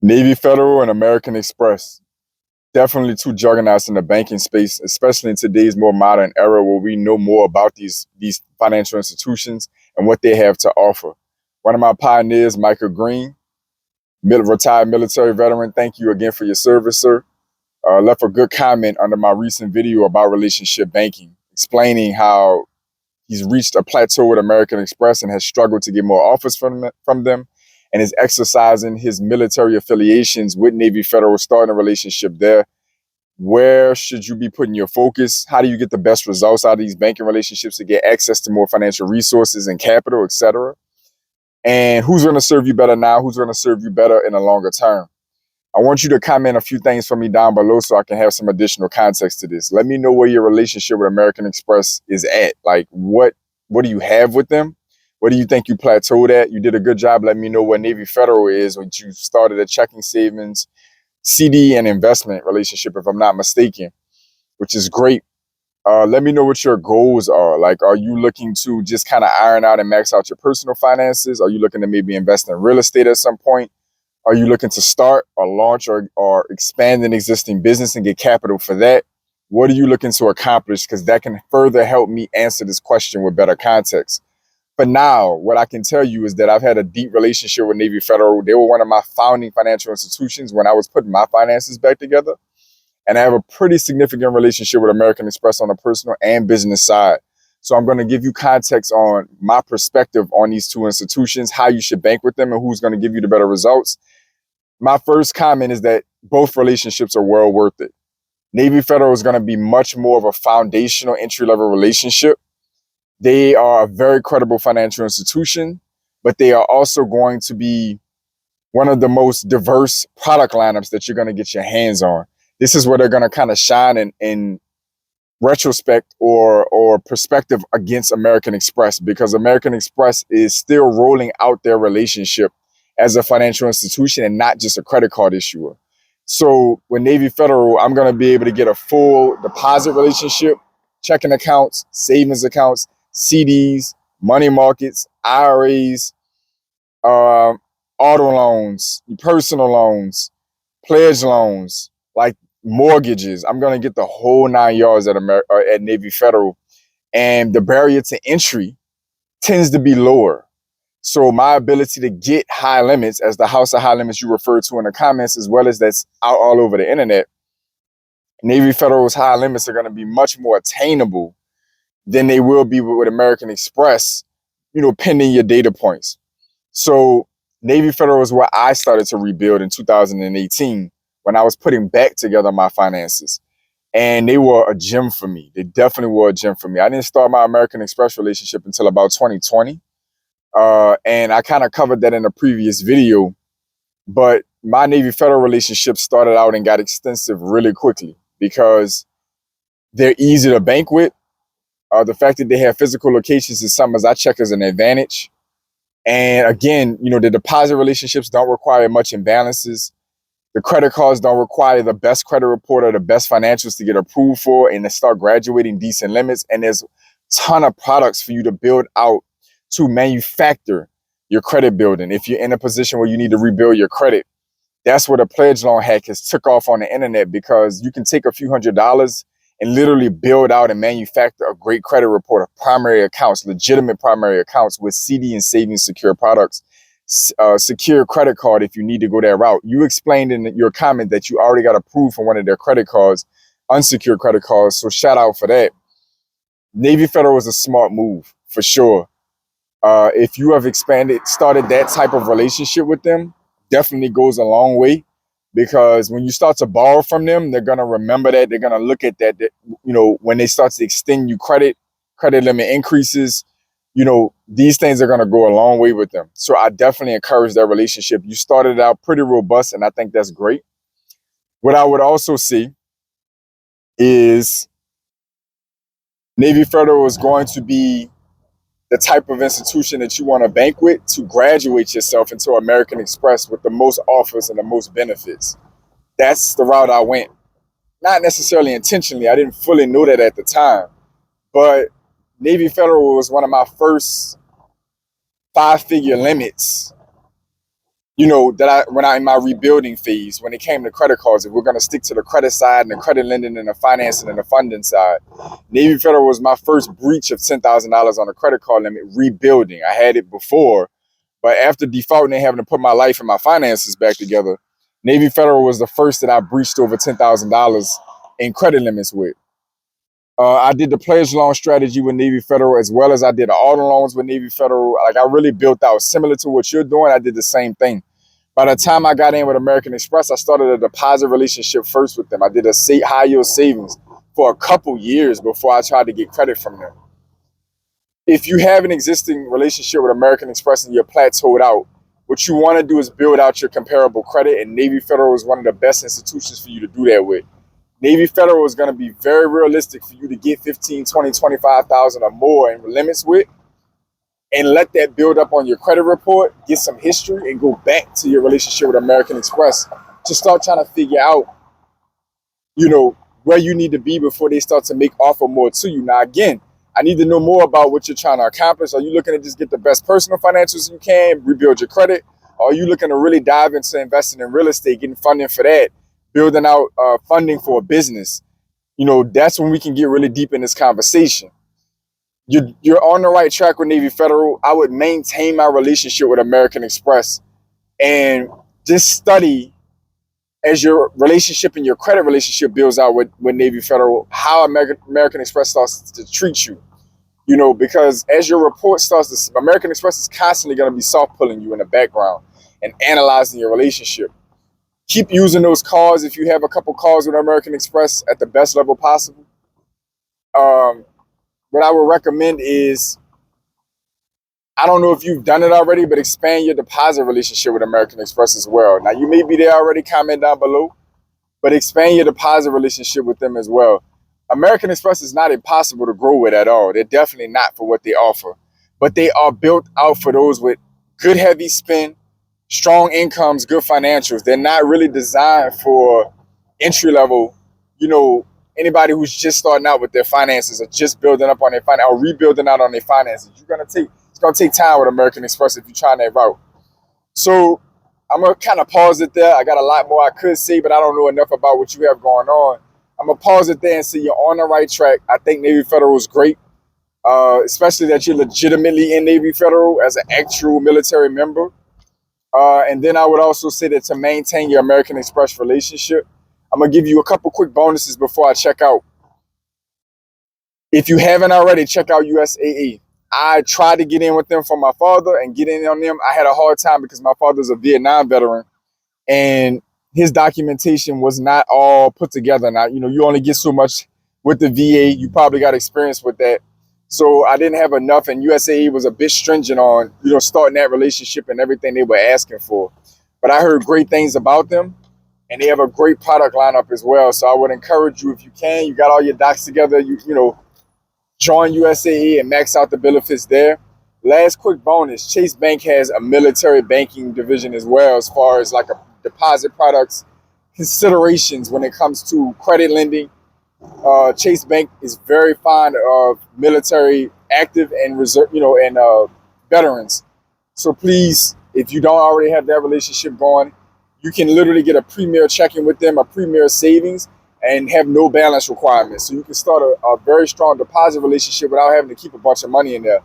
Navy Federal and American Express. Definitely two juggernauts in the banking space, especially in today's more modern era where we know more about these financial institutions and what they have to offer. One of my pioneers, Michael Green, retired military veteran. Thank you again for your service, sir. Left a good comment under my recent video about relationship banking, explaining how he's reached a plateau with American Express and has struggled to get more offers from them, and is exercising his military affiliations with Navy Federal, starting a relationship there. Where should you be putting your focus? How do you get the best results out of these banking relationships to get access to more financial resources and capital, etc.? And who's going to serve you better now? Who's going to serve you better in the longer term? I want you to comment a few things for me down below so I can have some additional context to this. Let me know where your relationship with American Express is at. Like, what do you have with them? What do you think you plateaued at? You did a good job. Let me know where Navy Federal is, when you started a checking, savings, CD, and investment relationship, if I'm not mistaken, which is great. Let me know what your goals are. Like, are you looking to just kind of iron out and max out your personal finances? Are you looking to maybe invest in real estate at some point? Are you looking to start or launch or expand an existing business and get capital for that? What are you looking to accomplish? Because that can further help me answer this question with better context. But now, what I can tell you is that I've had a deep relationship with Navy Federal. They were one of my founding financial institutions when I was putting my finances back together. And I have a pretty significant relationship with American Express on the personal and business side. So I'm going to give you context on my perspective on these two institutions, how you should bank with them, and who's going to give you the better results. My first comment is that both relationships are well worth it. Navy Federal is going to be much more of a foundational entry-level relationship. They are a very credible financial institution, but they are also going to be one of the most diverse product lineups that you're going to get your hands on. This is where they're going to kind of shine in retrospect or perspective against American Express, because American Express is still rolling out their relationship as a financial institution and not just a credit card issuer. So with Navy Federal, I'm going to be able to get a full deposit relationship, checking accounts, savings accounts, CDs, money markets, IRAs, auto loans, personal loans, pledge loans, like mortgages. I'm going to get the whole 9 yards at Navy Federal. And the barrier to entry tends to be lower. So my ability to get high limits, as the house of high limits you referred to in the comments, as well as that's out all over the internet, Navy Federal's high limits are going to be much more attainable than they will be with American Express, pending your data points. So Navy Federal is where I started to rebuild in 2018 when I was putting back together my finances. And they were a gem for me. They definitely were a gem for me. I didn't start my American Express relationship until about 2020. And I kind of covered that in a previous video. But my Navy Federal relationship started out and got extensive really quickly because they're easy to bank with. The fact that they have physical locations is something I check as an advantage. And again, the deposit relationships don't require much imbalances. The credit cards don't require the best credit report or the best financials to get approved for and to start graduating decent limits. And there's a ton of products for you to build out to manufacture your credit building. If you're in a position where you need to rebuild your credit, that's where the pledge loan hack has took off on the internet, because you can take a few $100s and literally build out and manufacture a great credit report of primary accounts, legitimate primary accounts with CD and savings secure products, secure credit card if you need to go that route. You explained in your comment that you already got approved for one of their credit cards, unsecured credit cards. So shout out for that. Navy Federal was a smart move for sure. If you have started that type of relationship with them, definitely goes a long way, because when you start to borrow from them, they're going to remember that. They're going to look at that, when they start to extend you credit limit increases, these things are going to go a long way with them. So I definitely encourage that relationship. You started out pretty robust, and I think that's great. What I would also see is Navy Federal is going to be the type of institution that you want to bank with to graduate yourself into American Express with the most offers and the most benefits. That's the route I went. Not necessarily intentionally. I didn't fully know that at the time. But Navy Federal was one of my first 5-figure limits when I in my rebuilding phase, when it came to credit cards, if we're going to stick to the credit side and the credit lending and the financing and the funding side, Navy Federal was my first breach of $10,000 on the credit card limit rebuilding. I had it before, but after defaulting and having to put my life and my finances back together, Navy Federal was the first that I breached over $10,000 in credit limits with. I did the pledge loan strategy with Navy Federal, as well as I did auto loans with Navy Federal. Like, I really built out similar to what you're doing. I did the same thing. By the time I got in with American Express, I started a deposit relationship first with them. I did a high yield savings for a couple years before I tried to get credit from them. If you have an existing relationship with American Express and you're plateaued out, what you want to do is build out your comparable credit, and Navy Federal is one of the best institutions for you to do that with. Navy Federal is going to be very realistic for you to get 15, 20, 25,000 or more in limits with, and let that build up on your credit report, get some history, and go back to your relationship with American Express to start trying to figure out, where you need to be before they start to offer more to you. Now, again, I need to know more about what you're trying to accomplish. Are you looking to just get the best personal financials you can, rebuild your credit? Or are you looking to really dive into investing in real estate, getting funding for that, building out funding for a business? That's when we can get really deep in this conversation. You're on the right track with Navy Federal. I would maintain my relationship with American Express and just study as your relationship and your credit relationship builds out with Navy Federal, how American Express starts to treat you. Because as your report starts to, American Express is constantly going to be soft pulling you in the background and analyzing your relationship. Keep using those cards if you have a couple cards with American Express at the best level possible. What I would recommend is, I don't know if you've done it already, but expand your deposit relationship with American Express as well. Now, you may be there already, comment down below, but expand your deposit relationship with them as well. American Express is not impossible to grow with at all. They're definitely not for what they offer, but they are built out for those with good heavy spend, strong incomes, good financials. They're not really designed for entry level, anybody who's just starting out with their finances or just building up on their finances or rebuilding out on their finances. It's gonna take time with American Express if you're trying that route. So I'm gonna kind of pause it there. I got a lot more I could say, but I don't know enough about what you have going on. I'm gonna pause it there and say you're on the right track. I think Navy Federal is great, especially that you're legitimately in Navy Federal as an actual military member. And then I would also say that to maintain your American Express relationship, I'm gonna give you a couple quick bonuses before I check out. If you haven't already, check out USAA. I tried to get in with them for my father and get in on them. I had a hard time because my father's a Vietnam veteran and his documentation was not all put together. Now, you only get so much with the VA. You probably got experience with that. So I didn't have enough, and USAA was a bit stringent on, starting that relationship and everything they were asking for. But I heard great things about them, and they have a great product lineup as well. So I would encourage you, if you can, you got all your docs together, join USAA and max out the benefits there. Last quick bonus, Chase Bank has a military banking division as well, as far as like a deposit products considerations when it comes to credit lending. Chase Bank is very fond of military active and reserve, and veterans. So please, if you don't already have that relationship going, you can literally get a premier checking with them, a premier savings, and have no balance requirements. So you can start a very strong deposit relationship without having to keep a bunch of money in there.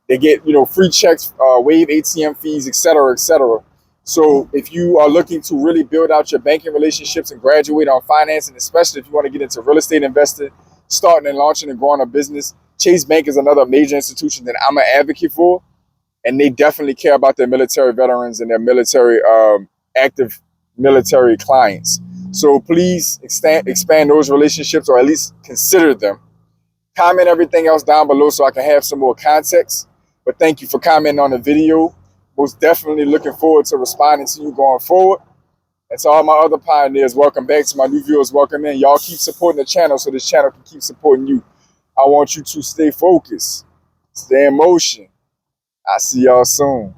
They get, free checks, waive ATM fees, et cetera, et cetera. So if you are looking to really build out your banking relationships and graduate on financing, especially if you want to get into real estate investing, starting and launching and growing a business, Chase Bank is another major institution that I'm an advocate for. And they definitely care about their military veterans and their military, active military clients. So please expand those relationships, or at least consider them. Comment everything else down below so I can have some more context. But thank you for commenting on the video. Most definitely looking forward to responding to you going forward. And to all my other pioneers, welcome back. To my new viewers, welcome in. Y'all keep supporting the channel so this channel can keep supporting you. I want you to stay focused, stay in motion. I'll see y'all soon.